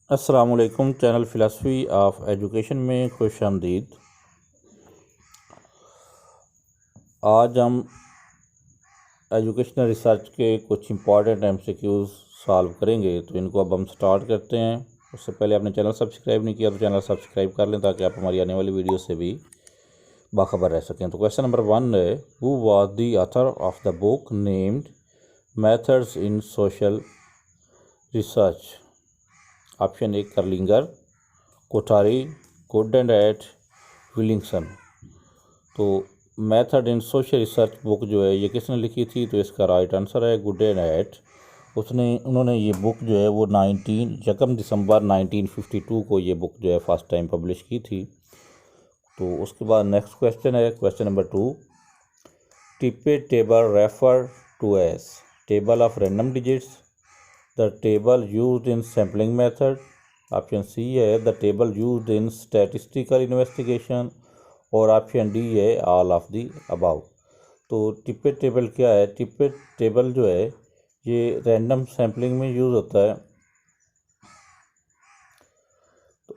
अस्सलाम वालेकुम। Channel philosophy of education में खुश आमदीद। आज हम एजुकेशनल रिसर्च के कुछ इंपॉर्टेंट MCQs सॉल्व करेंगे, तो इनको अब हम स्टार्ट करते हैं। उससे पहले आपने चैनल सब्सक्राइब नहीं किया तो चैनल सब्सक्राइब कर लें ताकि आप हमारी आने वाली वीडियो से भी बाखबर रह सकें। तो क्वेश्चन नंबर 1 है, who was the author of the book named methods in social research? Option A Kerlinger, Kothari, Goode and Hatt, Wilkinson. तो method in social research book जो है ये किसने लिखी थी? तो इसका राइट आंसर है गुड एंड एट। उन्होंने ये बुक जो है वो 1 दिसंबर 1952 को ये बुक जो है फर्स्ट टाइम पब्लिश की थी। तो उसके बाद नेक्स्ट क्वेश्चन है, question number 2, Tippett table refer to as table of random digits, the table used in sampling method, option C है the table used in statistical investigation, और ऑप्शन डी है all of the above. तो Tippett table क्या है? टिपेट table जो है ये random sampling में यूज़ होता है,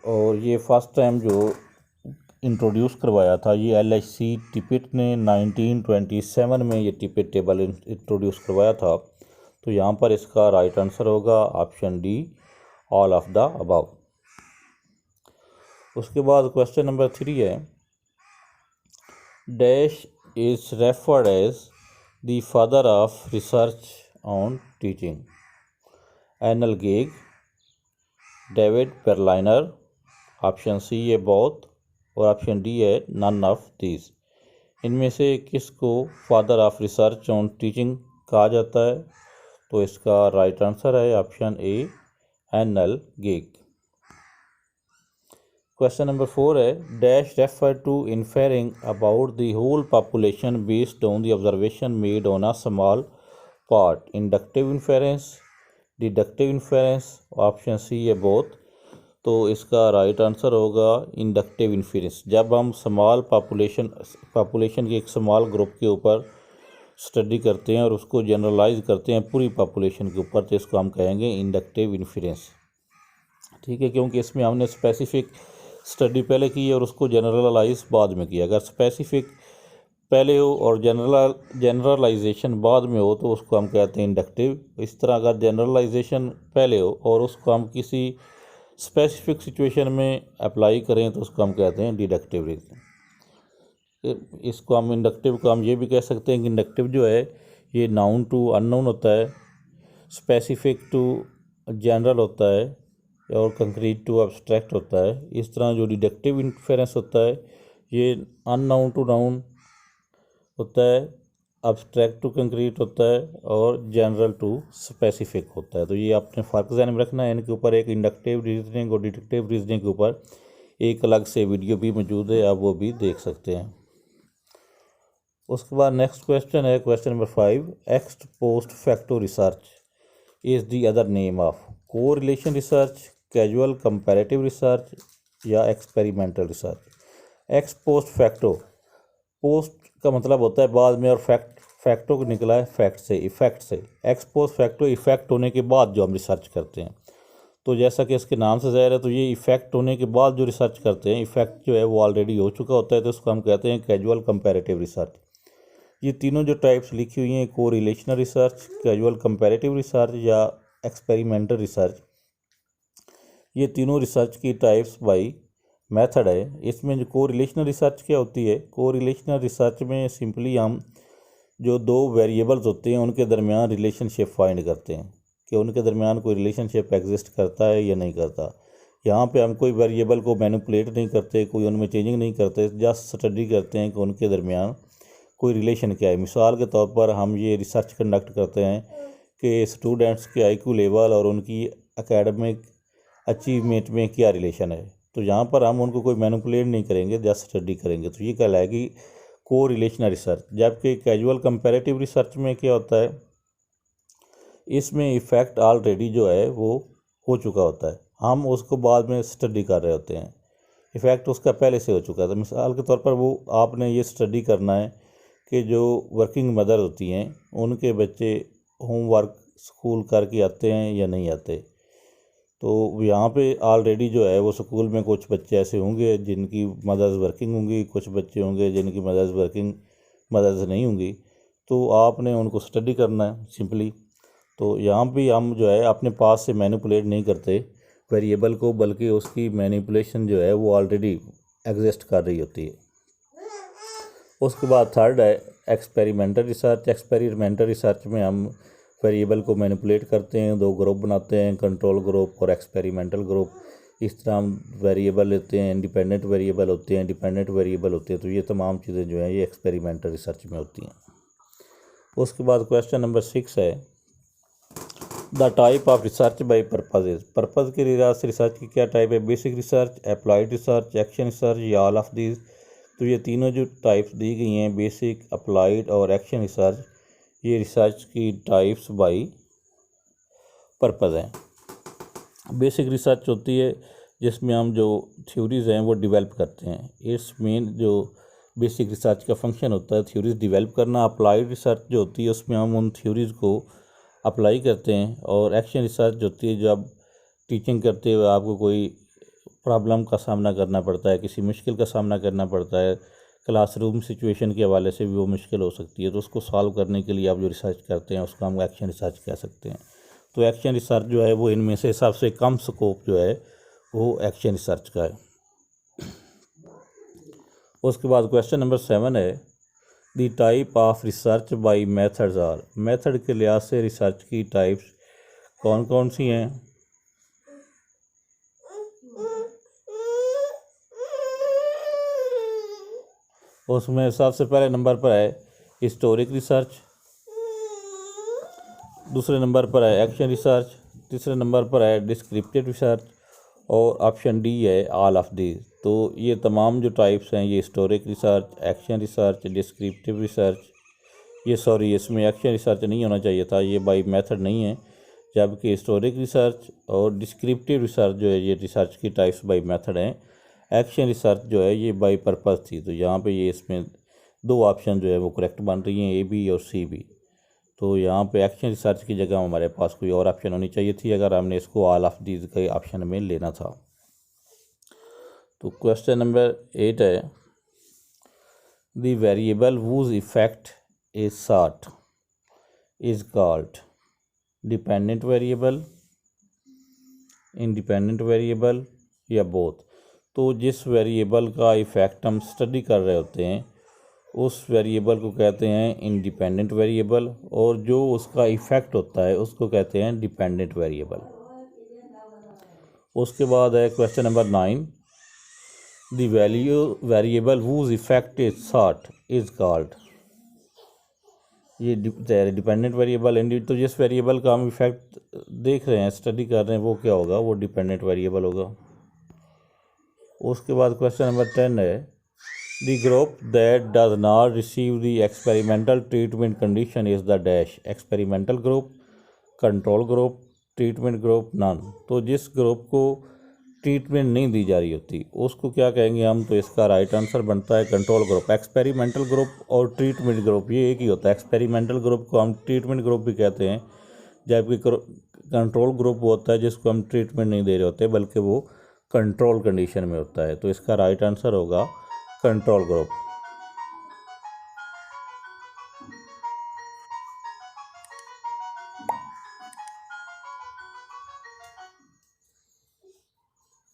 और ये फर्स्ट टाइम जो इंट्रोड्यूस करवाया था ये LHC टिपेट ने 1927 में ये टिपेट टेबल इंट्रोड्यूस करवाया था। तो यहाँ पर इसका राइट आंसर होगा option D, all of the above. उसके बाद क्वेश्चन नंबर 3 है, dash is referred as the father of research on teaching, N L Gage, David Berliner, option C है बोथ, और ऑप्शन डी है नन ऑफ दीज। इनमें से किसको father of research on teaching कहा जाता है? तो इसका राइट आंसर है option A, N L Gage. Question number 4 है, dash refer to inferring about the whole population based on the observation made on a small part, inductive inference, deductive inference, option C है both. तो इसका right answer होगा inductive inference. जब हम small population के एक small group के ऊपर स्टडी करते हैं और उसको जनरलाइज करते हैं पूरी पॉपुलेशन के ऊपर, तो इसको हम कहेंगे इंडक्टिव इन्फेरेंस। ठीक है, क्योंकि इसमें हमने स्पेसिफिक स्टडी पहले की और उसको जनरलाइज बाद में किया। अगर स्पेसिफिक पहले हो और जनरलाइजेशन बाद में हो तो उसको हम कहते हैं इंडक्टिव। इस तरह अगर जनरलाइजेशन पहले हो और उसको हम किसी स्पेसिफिक सिचुएशन में अप्लाई करें तो उसको हम कहते हैं डिडक्टिव रीजनिंग। इसको हम इंडक्टिव को हम ये भी कह सकते हैं कि इंडक्टिव जो है ये नाउन टू अननोन होता है, स्पेसिफिक टू जनरल होता है, और कंक्रीट टू अब्स्ट्रैक्ट होता है। इस तरह जो डिडक्टिव इन्फेरेंस होता है ये अननाउन टू नाउन होता है, अब्स्ट्रैक्ट टू कंक्रीट होता है, और जनरल टू स्पेसिफिक होता है। तो ये आपने फ़र्क ध्यान में रखना है इनके ऊपर। एक इंडक्टिव रीजनिंग और डिडक्टिव रीजनिंग के ऊपर एक अलग से वीडियो भी मौजूद है, आप वो भी देख सकते हैं। उसके बाद नेक्स्ट क्वेश्चन है, question number 5, ex post facto research is the other name of correlation research, casual comparative research, या experimental research. Ex post facto, post का मतलब होता है बाद में, और फैक्टो को निकला है फैक्ट से, इफेक्ट से। एक्स पोस्ट फैक्टो इफेक्ट होने के बाद जो हम रिसर्च करते हैं। तो जैसा कि इसके नाम से ज़ाहिर है, तो ये इफेक्ट होने के बाद जो रिसर्च करते हैं, इफेक्ट जो है वो ऑलरेडी हो चुका होता है, तो उसको हम कहते हैं कैजुअल कंपैरेटिव रिसर्च। ये तीनों जो टाइप्स लिखी हुई हैं, को relational research, casual comparative research, या एक्सपेरिमेंटल रिसर्च, ये तीनों रिसर्च की टाइप्स बाई मेथड है। इसमें जो को रिलेशनल रिसर्च क्या होती है? को रिलेशनल रिसर्च में सिंपली हम जो दो वेरिएबल्स होते हैं उनके दरमियान रिलेशनशिप फाइंड करते हैं कि उनके दरमियान कोई रिलेशनशिप एग्जिस्ट करता है या नहीं करता। यहाँ पे हम कोई वेरिएबल को मैनिपुलेट नहीं करते, कोई उनमें चेंजिंग नहीं करते, जस्ट स्टडी करते हैं कि उनके दरमियान कोई रिलेशन क्या है। मिसाल के तौर पर हम ये रिसर्च कंडक्ट करते हैं कि स्टूडेंट्स के IQ लेवल और उनकी एकेडमिक अचीवमेंट में क्या रिलेशन है। तो यहाँ पर हम उनको कोई मैनिपुलेट नहीं करेंगे, जस्ट स्टडी करेंगे। तो ये कहलाएगी को रिलेशनल रिसर्च। जबकि कैजुअल कंपैरेटिव रिसर्च में क्या होता है, इसमें इफ़ेक्ट ऑलरेडी जो है वो हो चुका होता है, हम उसको बाद में स्टडी कर रहे होते हैं। इफ़ेक्ट उसका पहले से हो चुका था। मिसाल के तौर पर वो आपने ये स्टडी करना है कि जो वर्किंग मदर होती हैं उनके बच्चे होमवर्क स्कूल करके आते हैं या नहीं आते। तो यहाँ पे ऑलरेडी जो है वो स्कूल में कुछ बच्चे ऐसे होंगे जिनकी मदर्स वर्किंग होंगी, कुछ बच्चे होंगे जिनकी मदर्स नहीं होंगी, तो आपने उनको स्टडी करना है सिंपली। तो यहाँ भी हम जो है अपने पास से मैनिपुलेट नहीं करते वेरिएबल को, बल्कि उसकी मैनिपुलेशन जो है वो ऑलरेडी एग्जिस्ट कर रही होती है। उसके बाद थर्ड है एक्सपेरिमेंटल रिसर्च। एक्सपेरिमेंटल रिसर्च में हम वेरिएबल को मैनिपुलेट करते हैं, दो ग्रुप बनाते हैं, कंट्रोल ग्रुप और एक्सपेरिमेंटल ग्रुप। इस तरह हम वेरिएबल लेते हैं, इंडिपेंडेंट वेरिएबल होते हैं, डिपेंडेंट वेरिएबल होते हैं। तो ये तमाम चीज़ें जो हैं ये एक्सपेरिमेंटल रिसर्च में होती हैं। उसके बाद क्वेश्चन नंबर 6 है the type of research by purposes. Purpose के लिहाज से रिसर्च की क्या टाइप है? Basic research, applied research, action research या ऑल ऑफ दीज। तो ये तीनों जो टाइप्स दी गई हैं, बेसिक, अप्लाइड और एक्शन रिसर्च, ये रिसर्च की टाइप्स बाई पर्पज़ हैं। बेसिक रिसर्च होती है जिसमें हम जो थ्योरीज़ हैं वो डेवलप करते हैं। इट्स मेन जो बेसिक रिसर्च का फंक्शन होता है थ्योरीज़ डेवलप करना। अप्लाइड रिसर्च जो होती है उसमें हम उन थ्योरीज़ को अप्लाई करते हैं। और एक्शन रिसर्च होती है जब टीचिंग करते हुए आपको कोई प्रॉब्लम का सामना करना पड़ता है, किसी मुश्किल का सामना करना पड़ता है, क्लासरूम सिचुएशन के हवाले से भी वो मुश्किल हो सकती है, तो उसको सॉल्व करने के लिए आप जो रिसर्च करते हैं उसको हम एक्शन रिसर्च कह सकते हैं। तो एक्शन रिसर्च जो है वो इनमें से सबसे कम स्कोप जो है वो एक्शन रिसर्च का है। उसके बाद क्वेश्चन नंबर 7 है the type of research by methods are. Method के लिहाज से रिसर्च की टाइप्स कौन कौन सी हैं? उसमें सबसे पहले नंबर पर है हिस्टोरिक रिसर्च, दूसरे नंबर पर है एक्शन रिसर्च, तीसरे नंबर पर है डिस्क्रिप्टिव रिसर्च और ऑप्शन डी है ऑल ऑफ दीज। तो ये तमाम जो टाइप्स हैं ये historic research, action research, descriptive research, इसमें एक्शन रिसर्च नहीं होना चाहिए था, ये बाई मेथड नहीं है, जबकि हिस्टोरिक रिसर्च और डिस्क्रिप्टिव रिसर्च जो है ये रिसर्च की टाइप्स बाई मेथड हैं। एक्शन रिसर्च जो है ये बाई पर्पज़ थी। तो यहाँ पे ये इसमें दो ऑप्शन जो है वो करेक्ट बन रही हैं, ए बी और सी बी। तो यहाँ पे एक्शन रिसर्च की जगह हमारे पास कोई और ऑप्शन होनी चाहिए थी अगर हमने इसको ऑल ऑफ दीज के ऑप्शन में लेना था। तो क्वेश्चन नंबर 8 है the variable whose effect is sought is called dependent variable, independent variable या बोथ। तो जिस वेरिएबल का इफ़ेक्ट हम स्टडी कर रहे होते हैं उस वेरिएबल को कहते हैं इंडिपेंडेंट वेरिएबल, और जो उसका इफ़ेक्ट होता है उसको कहते हैं डिपेंडेंट वेरिएबल। उसके बाद है question number 9 the variable whose effect is sought is called. ये डिपेंडेंट वेरिएबल। तो जिस वेरिएबल का हम इफेक्ट देख रहे हैं, स्टडी कर रहे हैं, वो क्या होगा? वो डिपेंडेंट वेरिएबल होगा। उसके बाद क्वेश्चन नंबर 10 है the group that does not receive the experimental treatment condition is the dash. Experimental group, control group, treatment group, none. तो जिस ग्रुप को ट्रीटमेंट नहीं दी जा रही होती उसको क्या कहेंगे हम? तो इसका राइट आंसर बनता है कंट्रोल ग्रुप। एक्सपेरिमेंटल ग्रुप और ट्रीटमेंट ग्रुप ये एक ही होता है। एक्सपेरिमेंटल ग्रुप को हम ट्रीटमेंट ग्रुप भी कहते हैं, जबकि कंट्रोल ग्रुप वो होता है जिसको हम ट्रीटमेंट नहीं दे रहे होते बल्कि वो कंट्रोल कंडीशन में होता है। तो इसका राइट आंसर होगा कंट्रोल ग्रुप।